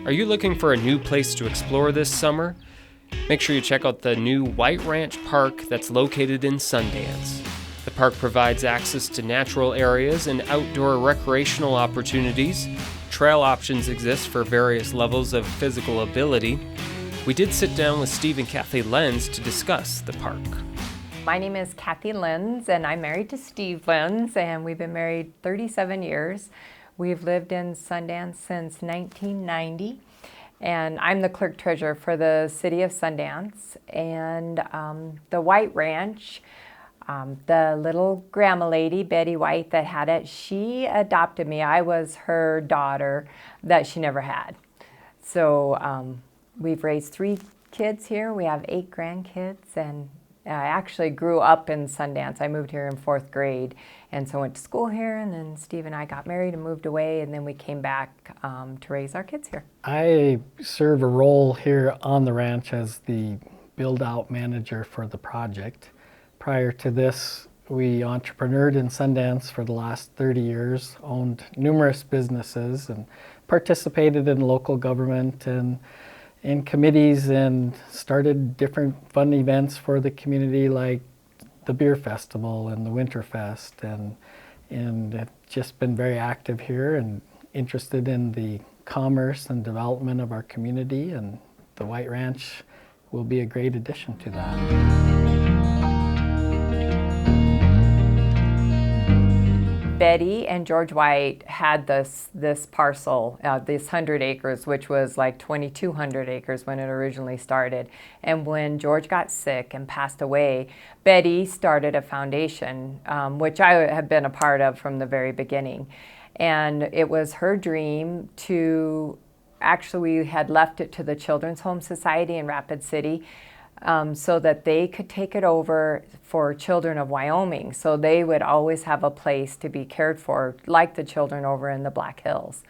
Are you looking for a new place to explore this summer? Make sure you check out the new White Ranch Park that's located in Sundance. The park provides access to natural areas and outdoor recreational opportunities. Trail options exist for various levels of physical ability. We did sit down with Steve and Kathy Lenz to discuss the park. My name is Kathy Lenz, and I'm married to Steve Lenz, and we've been married 37 years. We've lived in Sundance since 1990, and I'm the clerk treasurer for the city of Sundance. And the White Ranch, the little grandma lady, Betty White, that had it, she adopted me. I was her daughter that she never had. So we've raised 3 kids here. We have 8 grandkids, and I actually grew up in Sundance. I moved here in 4th grade, and so went to school here, and then Steve and I got married and moved away, and then we came back to raise our kids here. I serve a role here on the ranch as the build-out manager for the project. Prior to this, we entrepreneured in Sundance for the last 30 years, owned numerous businesses, and participated in local government and in committees, and started different fun events for the community like the Beer Festival and the Winterfest, and have just been very active here and interested in the commerce and development of our community, and the White Ranch will be a great addition to that. Betty and George White had this parcel, this 100 acres, which was like 2,200 acres when it originally started. And when George got sick and passed away, Betty started a foundation, which I have been a part of from the very beginning. And it was her dream to, actually we had left it to the Children's Home Society in Rapid City, so that they could take it over for children of Wyoming, so they would always have a place to be cared for, like the children over in the Black Hills.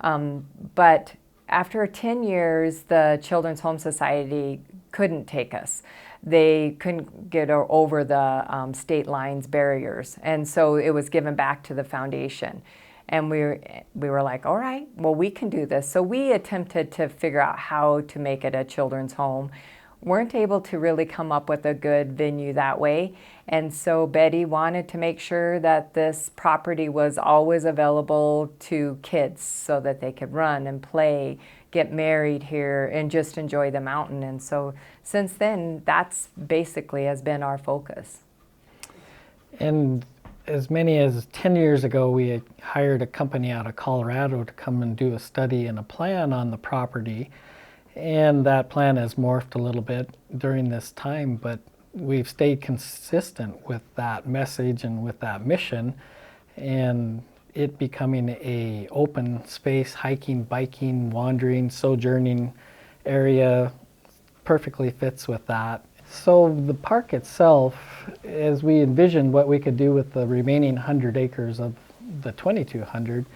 But after 10 years, the Children's Home Society couldn't take us. They couldn't get over the state lines barriers, and so it was given back to the foundation. And we were like, all right, well, we can do this. So we attempted to figure out how to make it a children's home. Weren't able to really come up with a good venue that way. And so Betty wanted to make sure that this property was always available to kids so that they could run and play, get married here, and just enjoy the mountain. And so since then, that's basically has been our focus. And as many as 10 years ago, we had hired a company out of Colorado to come and do a study and a plan on the property. And that plan has morphed a little bit during this time, but we've stayed consistent with that message and with that mission, and it becoming a open space hiking, biking, wandering, sojourning area perfectly fits with that. So the park itself, as we envisioned what we could do with the remaining 100 acres of the 2,200,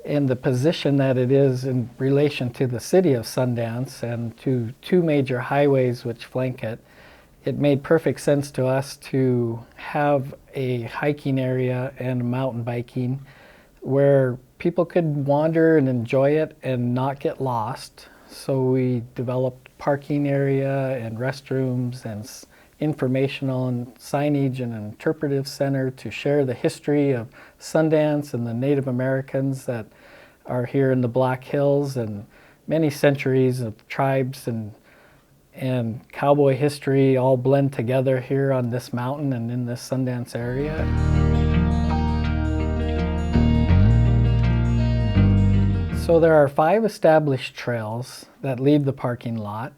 and the position that it is in relation to the city of Sundance and to 2 major highways which flank it, it made perfect sense to us to have a hiking area and mountain biking where people could wander and enjoy it and not get lost. So we developed parking area and restrooms and informational and signage and interpretive center to share the history of Sundance and the Native Americans that are here in the Black Hills, and many centuries of tribes and cowboy history all blend together here on this mountain and in this Sundance area. So there are 5 established trails that leave the parking lot,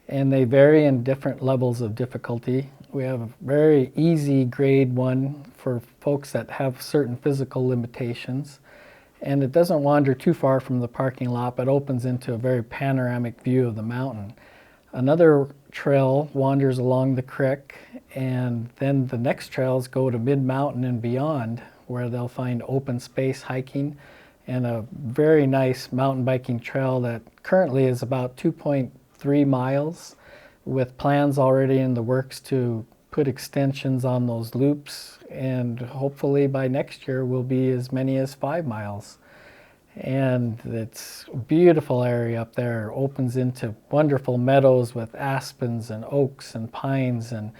and they vary in different levels of difficulty. We have a very easy grade 1 for folks that have certain physical limitations, and it doesn't wander too far from the parking lot, but opens into a very panoramic view of the mountain. Another trail wanders along the creek, and then the next trails go to mid-mountain and beyond, where they'll find open space hiking and a very nice mountain biking trail that currently is about 2.3 miles, with plans already in the works to put extensions on those loops, and hopefully by next year will be as many as 5 miles. And it's a beautiful area up there. It opens into wonderful meadows with aspens and oaks and pines and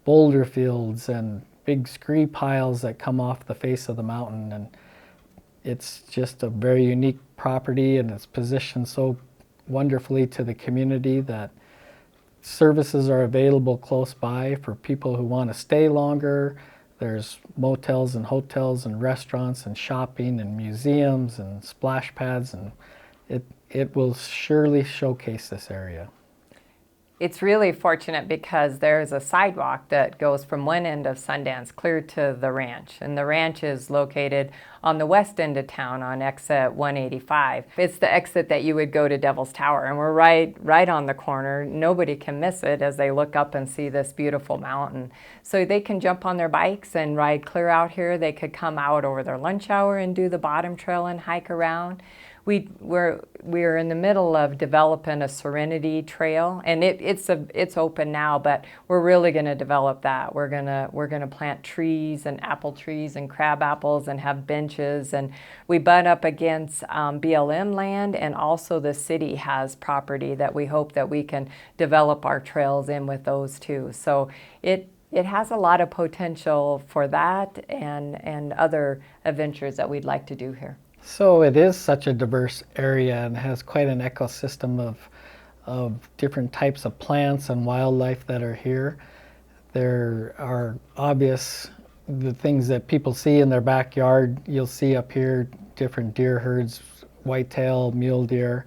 boulder fields and big scree piles that come off the face of the mountain. And it's just a very unique property, and it's positioned so wonderfully to the community that services are available close by for people who want to stay longer. There's motels and hotels and restaurants and shopping and museums and splash pads, and it will surely showcase this area. It's really fortunate because there's a sidewalk that goes from one end of Sundance clear to the ranch. And the ranch is located on the west end of town on exit 185. It's the exit that you would go to Devil's Tower. And we're right on the corner. Nobody can miss it as they look up and see this beautiful mountain. So they can jump on their bikes and ride clear out here. They could come out over their lunch hour and do the bottom trail and hike around. We're in the middle of developing a Serenity Trail, and it's open now, but we're really going to develop that. We're gonna plant trees and apple trees and crab apples and have benches, and we butt up against BLM land, and also the city has property that we hope that we can develop our trails in with those too. So it has a lot of potential for that and other adventures that we'd like to do here. So it is such a diverse area and has quite an ecosystem of different types of plants and wildlife that are here. There are the things that people see in their backyard. You'll see up here different deer herds, whitetail, mule deer.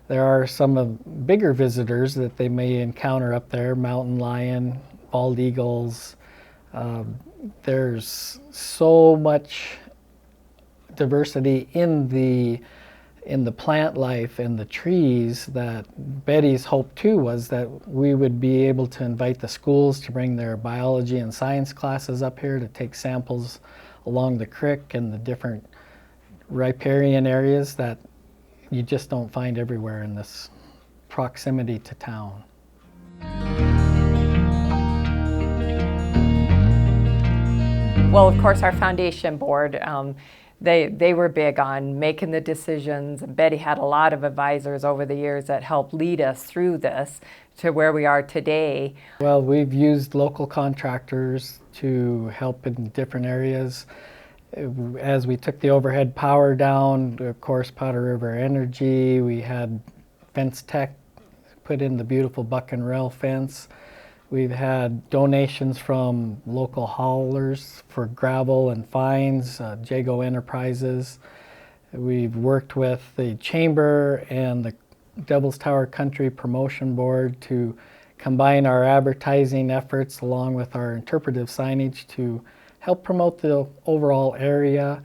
There are some of bigger visitors that they may encounter up there, mountain lion, bald eagles. There's so much diversity in the plant life and the trees that Betty's hope too was that we would be able to invite the schools to bring their biology and science classes up here to take samples along the creek and the different riparian areas that you just don't find everywhere in this proximity to town. Well, of course, our foundation board, they were big on making the decisions. Betty had a lot of advisors over the years that helped lead us through this to where we are today. Well, we've used local contractors to help in different areas. As we took the overhead power down, of course, Powder River Energy, we had Fence Tech put in the beautiful buck and rail fence. We've had donations from local haulers for gravel and fines, Jago Enterprises. We've worked with the Chamber and the Devil's Tower Country Promotion Board to combine our advertising efforts along with our interpretive signage to help promote the overall area.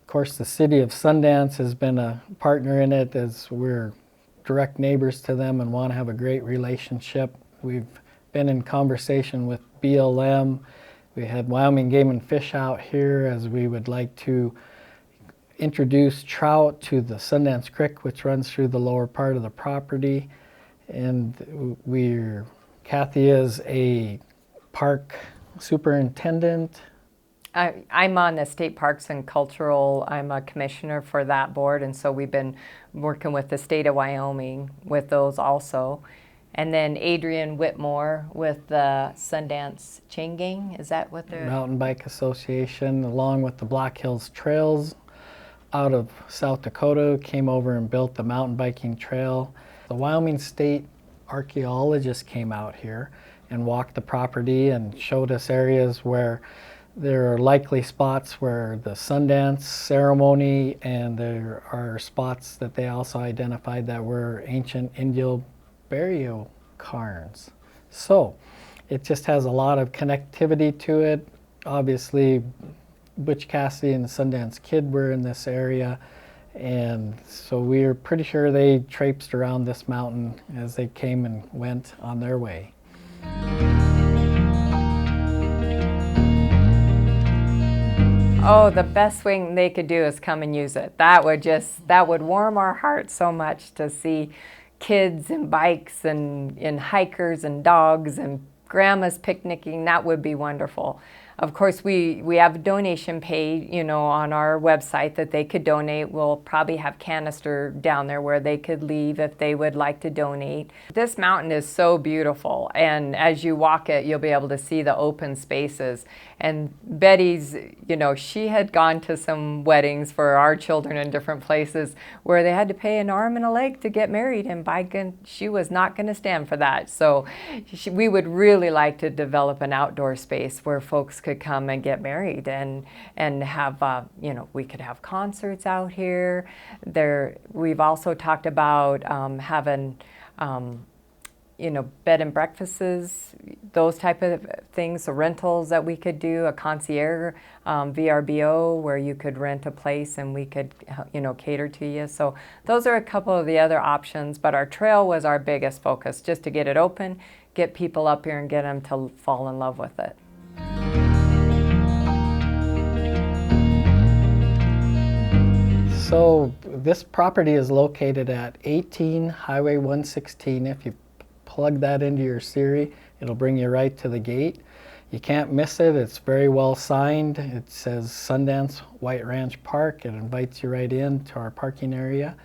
Of course, the City of Sundance has been a partner in it as we're direct neighbors to them and want to have a great relationship. We've been in conversation with BLM. We had Wyoming Game and Fish out here as we would like to introduce trout to the Sundance Creek, which runs through the lower part of the property. And Kathy is a park superintendent. I'm on the State Parks and Cultural, I'm a commissioner for that board, and so we've been working with the state of Wyoming with those also. And then Adrian Whitmore with the Sundance Chain Gang, is that what they're? Mountain Bike Association, along with the Black Hills Trails out of South Dakota, came over and built the mountain biking trail. The Wyoming State archaeologists came out here and walked the property and showed us areas where there are likely spots where the Sundance ceremony, and there are spots that they also identified that were ancient Indian burial cairns. So it just has a lot of connectivity to it. Obviously, Butch Cassidy and the Sundance Kid were in this area, and so we're pretty sure they traipsed around this mountain as they came and went on their way. Oh, the best thing they could do is come and use it. That would warm our hearts so much to see kids and bikes and hikers and dogs and grandmas picnicking. That would be wonderful. Of course, we have a donation page, on our website that they could donate. We'll probably have canister down there where they could leave if they would like to donate. This mountain is so beautiful, and as you walk it, you'll be able to see the open spaces. And Betty's, she had gone to some weddings for our children in different places where they had to pay an arm and a leg to get married, and she was not going to stand for that. So we would really like to develop an outdoor space where folks could come and get married and have, we could have concerts out here. We've also talked about having bed and breakfasts, those type of things, the rentals that we could do, a concierge, VRBO, where you could rent a place and we could, cater to you. So those are a couple of the other options, but our trail was our biggest focus, just to get it open, get people up here and get them to fall in love with it. So this property is located at 18 Highway 116. If you plug that into your Siri, it'll bring you right to the gate. You can't miss it. It's very well signed. It says Sundance White Ranch Park. It invites you right in to our parking area.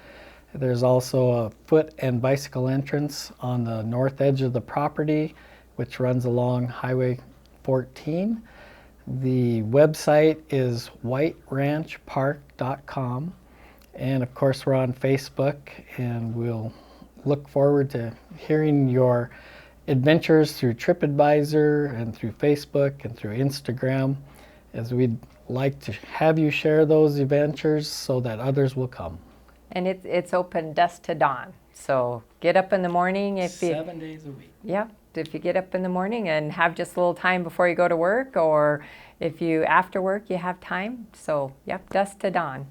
There's also a foot and bicycle entrance on the north edge of the property, which runs along Highway 14. The website is whiteranchpark.com. And of course, we're on Facebook, and we'll look forward to hearing your adventures through TripAdvisor and through Facebook and through Instagram, as we'd like to have you share those adventures so that others will come. And it's open dusk to dawn. So get up in the morning 7 days a week. Yeah, if you get up in the morning and have just a little time before you go to work, or if you after work you have time. So yep, dusk to dawn.